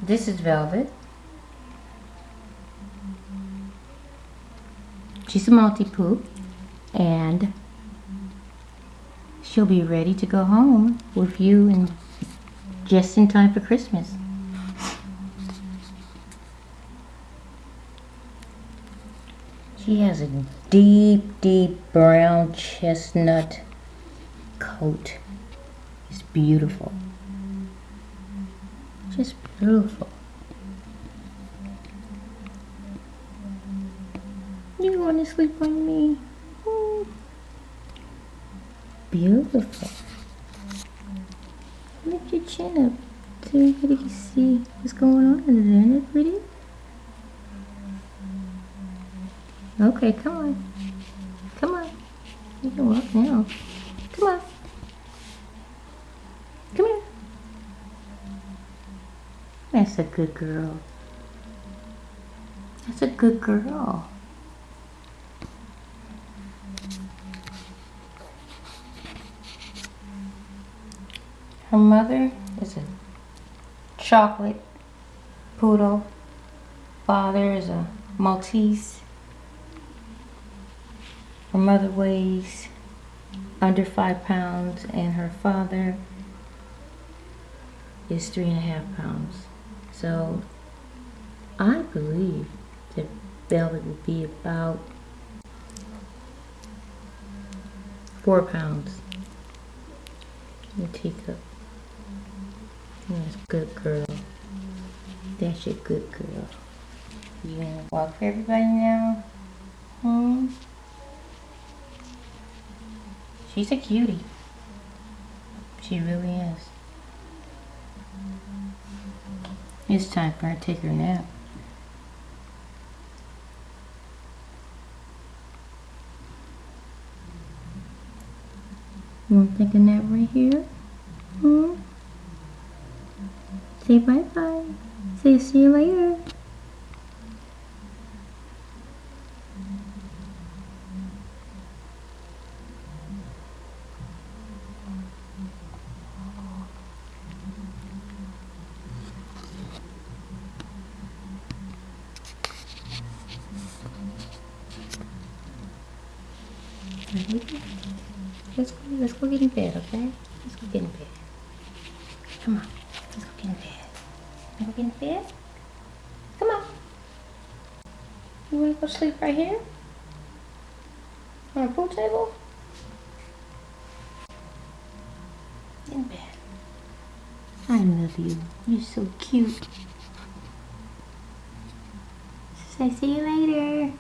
This is Velvet. She's a Maltipoo, and she'll be ready to go home with you and just in time for Christmas. She has a deep, deep brown chestnut coat. It's beautiful. Just beautiful. You want to sleep on me? Oh. Beautiful. Lift your chin up so everybody can see what's going on under there. Isn't it pretty? Okay, come on. Come on. You can walk now. Come on. Come here. That's a good girl. That's a good girl. Her mother is a chocolate poodle. Father is a Maltese. Her mother weighs under 5 pounds and her father is 3.5 pounds. So I believe that Velvet would be about 4 pounds. And Teacup. That's a good girl. That's your good girl. You gonna walk for everybody now? She's a cutie. She really is. It's time for her to take her nap. You want to take a nap right here? Say bye-bye. Say see you later. Let's go get in bed, okay? Let's go get in bed. Come on, let's go get in bed. You wanna get in bed? Come on. You wanna go sleep right here? On a pool table? Get in bed. I love you. You're so cute. Say see you later.